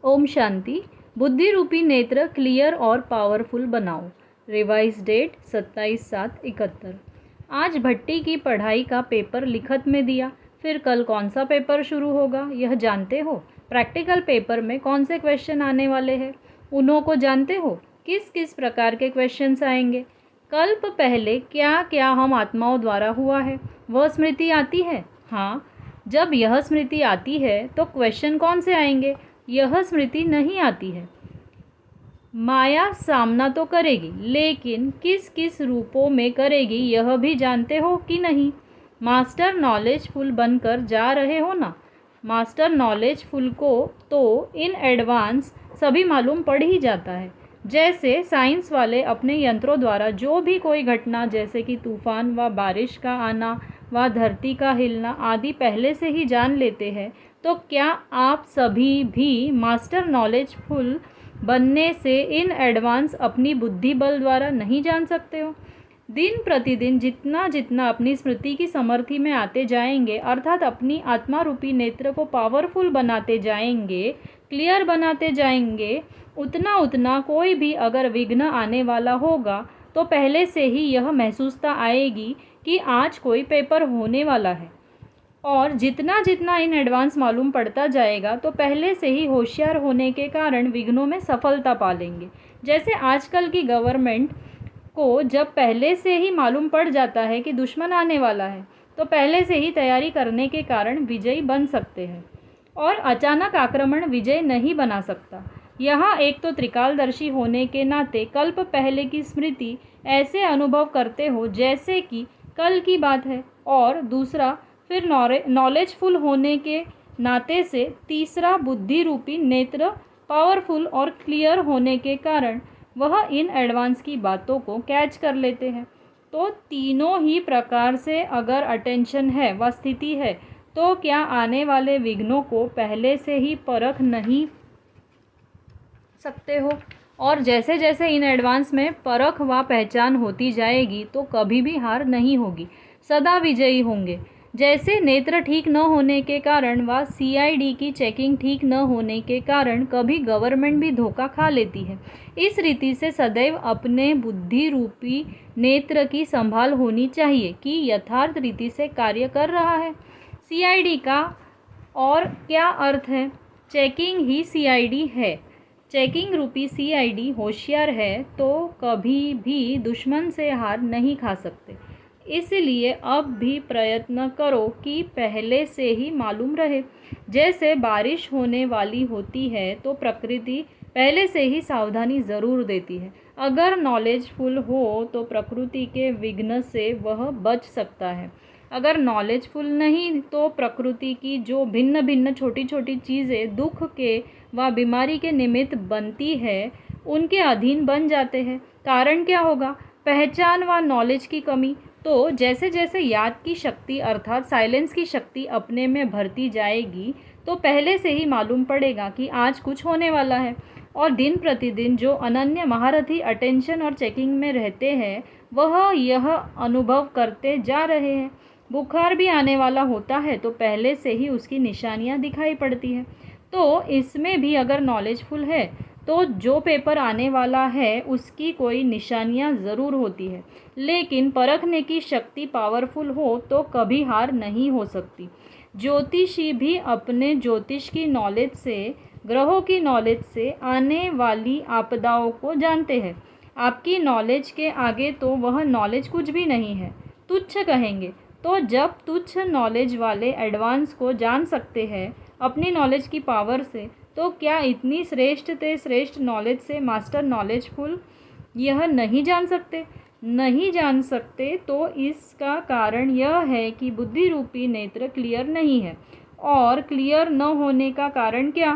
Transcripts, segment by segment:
ओम शांति। बुद्धि रूपी नेत्र क्लियर और पावरफुल बनाओ। Revise date 27/7/71। आज भट्टी की पढ़ाई का पेपर लिखत में दिया, फिर कल कौन सा पेपर शुरू होगा यह जानते हो? प्रैक्टिकल पेपर में कौन से क्वेश्चन आने वाले हैं उन्हों को जानते हो? किस किस प्रकार के क्वेश्चंस आएंगे? कल्प पहले क्या क्या हम आत्माओं द्वारा हुआ है वह स्मृति आती है? हाँ, जब यह स्मृति आती है तो क्वेश्चन कौन से आएंगे यह स्मृति नहीं आती है। माया सामना तो करेगी, लेकिन किस किस रूपों में करेगी यह भी जानते हो कि नहीं? मास्टर नॉलेजफुल बनकर जा रहे हो ना? मास्टर नॉलेजफुल को तो इन एडवांस सभी मालूम पड़ ही जाता है। जैसे साइंस वाले अपने यंत्रों द्वारा जो भी कोई घटना जैसे कि तूफान व बारिश का आना व धरती का हिलना आदि पहले से ही जान लेते हैं, तो क्या आप सभी भी मास्टर नॉलेजफुल बनने से इन एडवांस अपनी बुद्धि बल द्वारा नहीं जान सकते हो? दिन प्रतिदिन जितना जितना अपनी स्मृति की समर्थि में आते जाएंगे, अर्थात अपनी आत्मा रूपी नेत्र को पावरफुल बनाते जाएंगे, क्लियर बनाते जाएंगे, उतना उतना कोई भी अगर विघ्न आने वाला होगा तो पहले से ही यह महसूसता आएगी कि आज कोई पेपर होने वाला है। और जितना जितना इन एडवांस मालूम पड़ता जाएगा तो पहले से ही होशियार होने के कारण विघ्नों में सफलता पा लेंगे। जैसे आजकल की गवर्नमेंट को जब पहले से ही मालूम पड़ जाता है कि दुश्मन आने वाला है तो पहले से ही तैयारी करने के कारण विजयी बन सकते हैं, और अचानक आक्रमण विजय नहीं बना सकता। यहाँ एक तो त्रिकालदर्शी होने के नाते कल्प पहले की स्मृति ऐसे अनुभव करते हो जैसे कि कल की बात है, और दूसरा फिर नॉलेजफुल होने के नाते से तीसरा बुद्धि रूपी नेत्र पावरफुल और क्लियर होने के कारण वह इन एडवांस की बातों को कैच कर लेते हैं। तो तीनों ही प्रकार से अगर अटेंशन है व स्थिति है तो क्या आने वाले विघ्नों को पहले से ही परख नहीं सकते हो? और जैसे जैसे इन एडवांस में परख व पहचान होती जाएगी तो कभी भी हार नहीं होगी, सदा विजयी होंगे। जैसे नेत्र ठीक न होने के कारण व CID की चेकिंग ठीक न होने के कारण कभी गवर्नमेंट भी धोखा खा लेती है। इस रीति से सदैव अपने बुद्धि रूपी नेत्र की संभाल होनी चाहिए कि यथार्थ रीति से कार्य कर रहा है। CID का और क्या अर्थ है? चेकिंग ही CID है। चेकिंग रूपी CID होशियार है तो कभी भी दुश्मन से हार नहीं खा सकते। इसलिए अब भी प्रयत्न करो कि पहले से ही मालूम रहे। जैसे बारिश होने वाली होती है तो प्रकृति पहले से ही सावधानी ज़रूर देती है। अगर नॉलेजफुल हो तो प्रकृति के विघ्न से वह बच सकता है। अगर नॉलेजफुल नहीं तो प्रकृति की जो भिन्न भिन्न छोटी छोटी चीज़ें दुख के व बीमारी के निमित्त बनती है उनके अधीन बन जाते हैं। कारण क्या होगा? पहचान व नॉलेज की कमी। तो जैसे जैसे याद की शक्ति अर्थात साइलेंस की शक्ति अपने में भरती जाएगी तो पहले से ही मालूम पड़ेगा कि आज कुछ होने वाला है। और दिन प्रतिदिन जो अनन्य महारथी अटेंशन और चेकिंग में रहते हैं वह यह अनुभव करते जा रहे हैं। बुखार भी आने वाला होता है तो पहले से ही उसकी निशानियां दिखाई पड़ती हैं। तो इसमें भी अगर नॉलेजफुल है तो जो पेपर आने वाला है उसकी कोई निशानियां ज़रूर होती है, लेकिन परखने की शक्ति पावरफुल हो तो कभी हार नहीं हो सकती। ज्योतिषी भी अपने ज्योतिष की नॉलेज से, ग्रहों की नॉलेज से आने वाली आपदाओं को जानते हैं। आपकी नॉलेज के आगे तो वह नॉलेज कुछ भी नहीं है, तुच्छ कहेंगे। तो जब तुच्छ नॉलेज वाले एडवांस को जान सकते हैं अपनी नॉलेज की पावर से, तो क्या इतनी श्रेष्ठ से श्रेष्ठ नॉलेज से मास्टर नॉलेजफुल यह नहीं जान सकते? नहीं जान सकते तो इसका कारण यह है कि बुद्धि रूपी नेत्र क्लियर नहीं है। और क्लियर न होने का कारण क्या?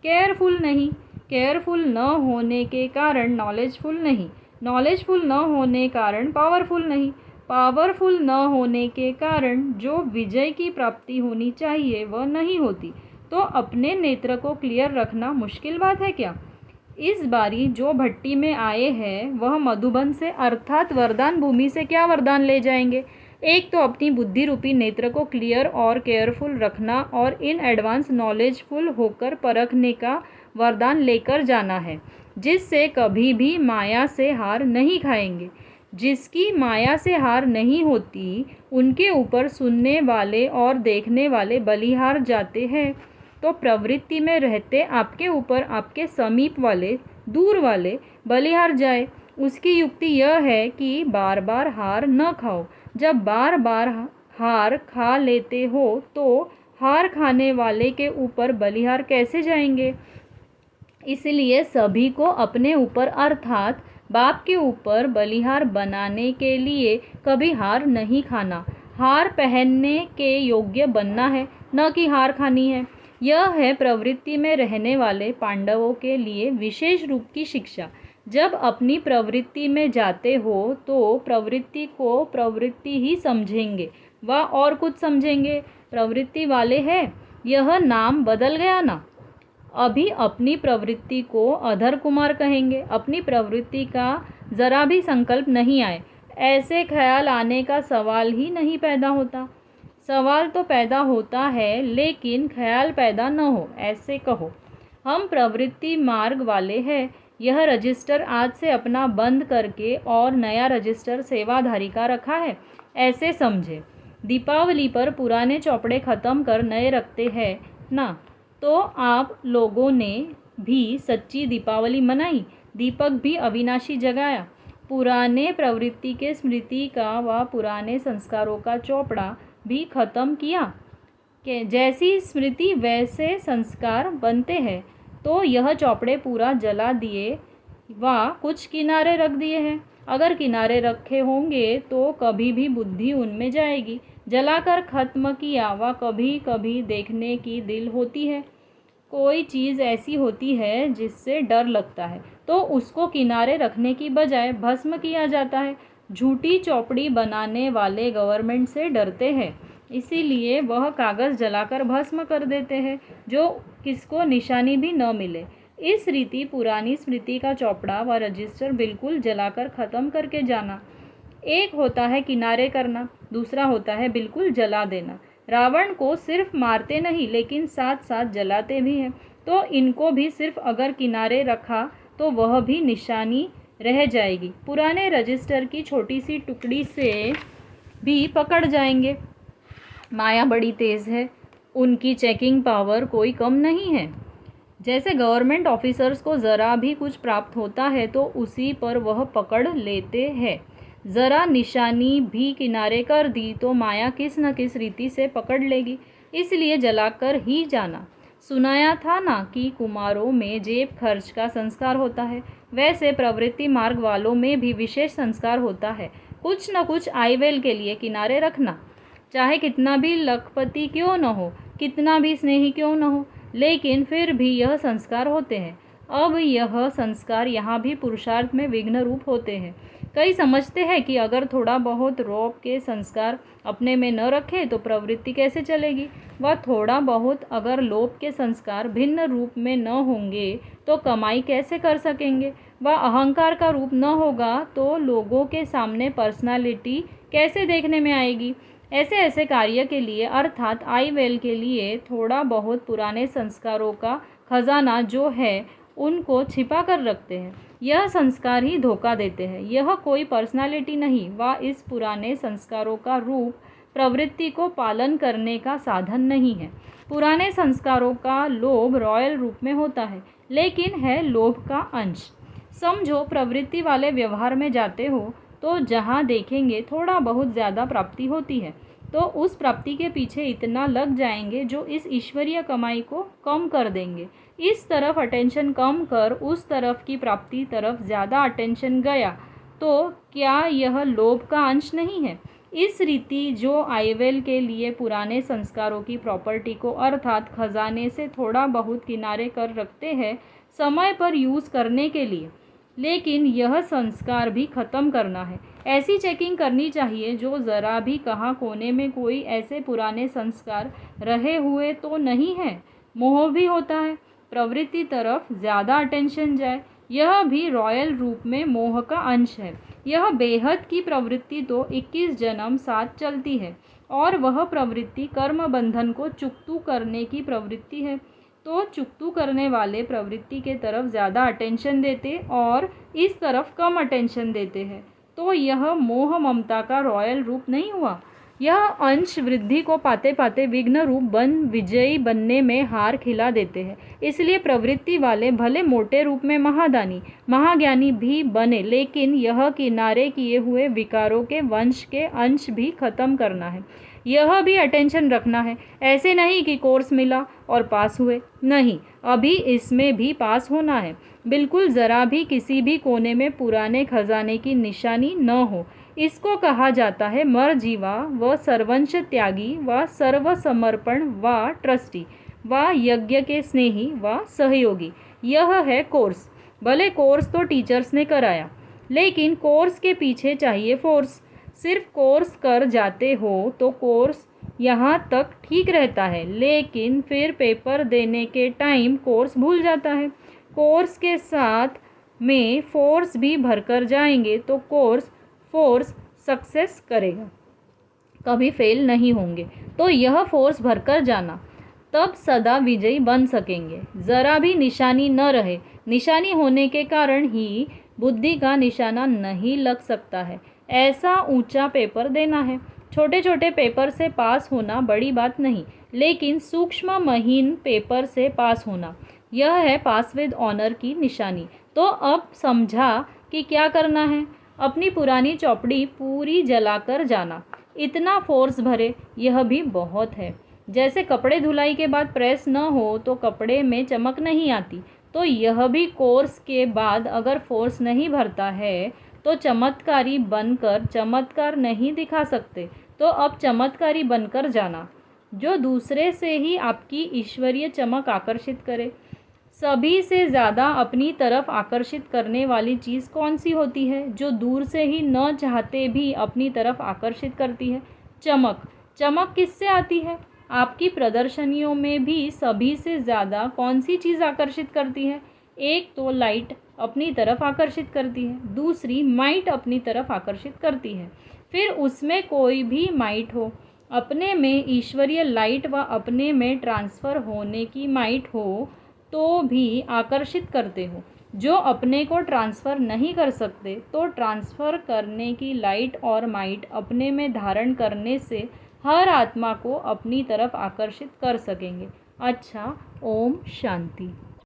केयरफुल नहीं। केयरफुल न होने के कारण नॉलेजफुल नहीं। नॉलेजफुल न होने कारण पावरफुल नहीं। पावरफुल न होने के कारण जो विजय की प्राप्ति होनी चाहिए वह नहीं होती। तो अपने नेत्र को क्लियर रखना मुश्किल बात है क्या? इस बारी जो भट्टी में आए हैं वह मधुबन से अर्थात वरदान भूमि से क्या वरदान ले जाएंगे? एक तो अपनी बुद्धि रूपी नेत्र को क्लियर और केयरफुल रखना और इन एडवांस नॉलेजफुल होकर परखने का वरदान लेकर जाना है, जिससे कभी भी माया से हार नहीं खाएंगे। जिसकी माया से हार नहीं होती, उनके ऊपर सुनने वाले और देखने वाले बलिहार जाते हैं। तो प्रवृत्ति में रहते आपके ऊपर आपके समीप वाले, दूर वाले बलिहार जाए। उसकी युक्ति यह है कि बार बार हार न खाओ। जब बार बार हार खा लेते हो तो हार खाने वाले के ऊपर बलिहार कैसे जाएंगे? इसलिए सभी को अपने ऊपर अर्थात बाप के ऊपर बलिहार बनाने के लिए कभी हार नहीं खाना। हार पहनने के योग्य बनना है, न कि हार खानी है। यह है प्रवृत्ति में रहने वाले पांडवों के लिए विशेष रूप की शिक्षा। जब अपनी प्रवृत्ति में जाते हो तो प्रवृत्ति को प्रवृत्ति ही समझेंगे व और कुछ समझेंगे। प्रवृत्ति वाले हैं, यह नाम बदल गया ना। अभी अपनी प्रवृत्ति को अधर कुमार कहेंगे। अपनी प्रवृत्ति का जरा भी संकल्प नहीं आए, ऐसे ख्याल आने का सवाल ही नहीं पैदा होता। सवाल तो पैदा होता है, लेकिन ख्याल पैदा न हो, ऐसे कहो। हम प्रवृत्ति मार्ग वाले हैं। यह रजिस्टर आज से अपना बंद करके और नया रजिस्टर सेवाधारी का रखा है, ऐसे समझे। दीपावली पर पुराने चौपड़े ख़त्म कर नए रखते हैं ना। तो आप लोगों ने भी सच्ची दीपावली मनाई, दीपक भी अविनाशी जगाया। पुराने प्रवृत्ति के स्मृति का व पुराने संस्कारों का चौपड़ा भी ख़त्म किया कि जैसी स्मृति वैसे संस्कार बनते हैं। तो यह चौपड़े पूरा जला दिए व कुछ किनारे रख दिए हैं। अगर किनारे रखे होंगे तो कभी भी बुद्धि उनमें जाएगी। जलाकर ख़त्म किया व कभी कभी देखने की दिल होती है। कोई चीज़ ऐसी होती है जिससे डर लगता है तो उसको किनारे रखने की बजाय भस्म किया जाता है। झूठी चौपड़ी बनाने वाले गवर्नमेंट से डरते हैं, इसीलिए वह कागज़ जलाकर भस्म कर देते हैं, जो किसको निशानी भी न मिले। इस रीति पुरानी स्मृति का चौपड़ा व रजिस्टर बिल्कुल जलाकर ख़त्म करके जाना। एक होता है किनारे करना, दूसरा होता है बिल्कुल जला देना। रावण को सिर्फ मारते नहीं, लेकिन साथ साथ जलाते भी हैं। तो इनको भी सिर्फ अगर किनारे रखा तो वह भी निशानी रह जाएगी। पुराने रजिस्टर की छोटी सी टुकड़ी से भी पकड़ जाएंगे। माया बड़ी तेज़ है, उनकी चेकिंग पावर कोई कम नहीं है। जैसे गवर्नमेंट ऑफिसर्स को ज़रा भी कुछ प्राप्त होता है तो उसी पर वह पकड़ लेते हैं। ज़रा निशानी भी किनारे कर दी तो माया किस न किस रीति से पकड़ लेगी, इसलिए जलाकर ही जाना। सुनाया था ना कि कुमारों में जेब खर्च का संस्कार होता है, वैसे प्रवृत्ति मार्ग वालों में भी विशेष संस्कार होता है। कुछ न कुछ आयवेल के लिए किनारे रखना, चाहे कितना भी लखपति क्यों न हो, कितना भी स्नेही क्यों न हो, लेकिन फिर भी यह संस्कार होते हैं। अब यह संस्कार यहाँ भी पुरुषार्थ में विघ्न रूप होते हैं। कई समझते हैं कि अगर थोड़ा बहुत रौब के संस्कार अपने में न रखे तो प्रवृत्ति कैसे चलेगी, व थोड़ा बहुत अगर लोभ के संस्कार भिन्न रूप में न होंगे तो कमाई कैसे कर सकेंगे, व अहंकार का रूप न होगा तो लोगों के सामने पर्सनालिटी कैसे देखने में आएगी। ऐसे ऐसे कार्य के लिए अर्थात आईवेल के लिए थोड़ा बहुत पुराने संस्कारों का खजाना जो है उनको छिपा कर रखते हैं। यह संस्कार ही धोखा देते हैं, यह कोई पर्सनालिटी नहीं व इस पुराने संस्कारों का रूप प्रवृत्ति को पालन करने का साधन नहीं है। पुराने संस्कारों का लोभ रॉयल रूप में होता है, लेकिन है लोभ का अंश। समझो प्रवृत्ति वाले व्यवहार में जाते हो तो जहाँ देखेंगे थोड़ा बहुत ज़्यादा प्राप्ति होती है तो उस प्राप्ति के पीछे इतना लग जाएंगे जो इस ईश्वरीय कमाई को कम कर देंगे। इस तरफ अटेंशन कम कर उस तरफ की प्राप्ति तरफ ज़्यादा अटेंशन गया तो क्या यह लोभ का अंश नहीं है? इस रीति जो आईवेल के लिए पुराने संस्कारों की प्रॉपर्टी को अर्थात खजाने से थोड़ा बहुत किनारे कर रखते हैं समय पर यूज़ करने के लिए, लेकिन यह संस्कार भी ख़त्म करना है। ऐसी चेकिंग करनी चाहिए जो ज़रा भी कहाँ कोने में कोई ऐसे पुराने संस्कार रहे हुए तो नहीं है। मोह भी होता है, प्रवृत्ति तरफ ज़्यादा अटेंशन जाए, यह भी रॉयल रूप में मोह का अंश है। यह बेहद की प्रवृत्ति तो 21 जन्म साथ चलती है और वह प्रवृत्ति कर्म बंधन को चुकतू करने की प्रवृत्ति है। तो चुकतू करने वाले प्रवृत्ति के तरफ ज़्यादा अटेंशन देते और इस तरफ कम अटेंशन देते हैं। तो यह मोह ममता का रॉयल रूप नहीं हुआ। यह अंश वृद्धि को पाते पाते विघ्न रूप बन विजयी बनने में हार खिला देते हैं। इसलिए प्रवृत्ति वाले भले मोटे रूप में महादानी महाज्ञानी भी बने, लेकिन यह किनारे किए हुए विकारों के वंश के अंश भी खत्म करना है। यह भी अटेंशन रखना है। ऐसे नहीं कि कोर्स मिला और पास हुए, नहीं, अभी इसमें भी पास होना है। बिल्कुल ज़रा भी किसी भी कोने में पुराने खजाने की निशानी न हो। इसको कहा जाता है मरजीवा व सर्वंश त्यागी व सर्वसमर्पण व ट्रस्टी व यज्ञ के स्नेही व सहयोगी। यह है कोर्स। भले कोर्स तो टीचर्स ने कराया, लेकिन कोर्स के पीछे चाहिए फोर्स। सिर्फ कोर्स कर जाते हो तो कोर्स यहाँ तक ठीक रहता है, लेकिन फिर पेपर देने के टाइम कोर्स भूल जाता है। कोर्स के साथ में फोर्स भी भरकर जाएंगे तो फोर्स सक्सेस करेगा, कभी फेल नहीं होंगे। तो यह फोर्स भरकर जाना, तब सदा विजयी बन सकेंगे। ज़रा भी निशानी न रहे, निशानी होने के कारण ही बुद्धि का निशाना नहीं लग सकता है। ऐसा ऊंचा पेपर देना है। छोटे छोटे पेपर से पास होना बड़ी बात नहीं, लेकिन सूक्ष्म महीन पेपर से पास होना, यह है पास विद ऑनर की निशानी। तो अब समझा कि क्या करना है। अपनी पुरानी चौपड़ी पूरी जलाकर जाना। इतना फोर्स भरे, यह भी बहुत है। जैसे कपड़े धुलाई के बाद प्रेस न हो तो कपड़े में चमक नहीं आती, तो यह भी कोर्स के बाद अगर फोर्स नहीं भरता है तो चमत्कारी बनकर चमत्कार नहीं दिखा सकते। तो अब चमत्कारी बनकर जाना, जो दूसरे से ही आपकी ईश्वरीय चमक आकर्षित करे। सभी से ज़्यादा अपनी तरफ आकर्षित करने वाली चीज़ कौन सी होती है, जो दूर से ही न चाहते भी अपनी तरफ आकर्षित करती है? चमक। चमक किससे आती है? आपकी प्रदर्शनियों में भी सभी से ज़्यादा कौन सी चीज़ आकर्षित करती है? एक तो लाइट अपनी तरफ आकर्षित करती है, दूसरी माइट अपनी तरफ आकर्षित करती है। फिर उसमें कोई भी माइट हो, अपने में ईश्वरीय लाइट व अपने में ट्रांसफ़र होने की माइट हो तो भी आकर्षित करते हो। जो अपने को ट्रांसफ़र नहीं कर सकते तो ट्रांसफ़र करने की लाइट और माइट अपने में धारण करने से हर आत्मा को अपनी तरफ आकर्षित कर सकेंगे। अच्छा, ओम शांति।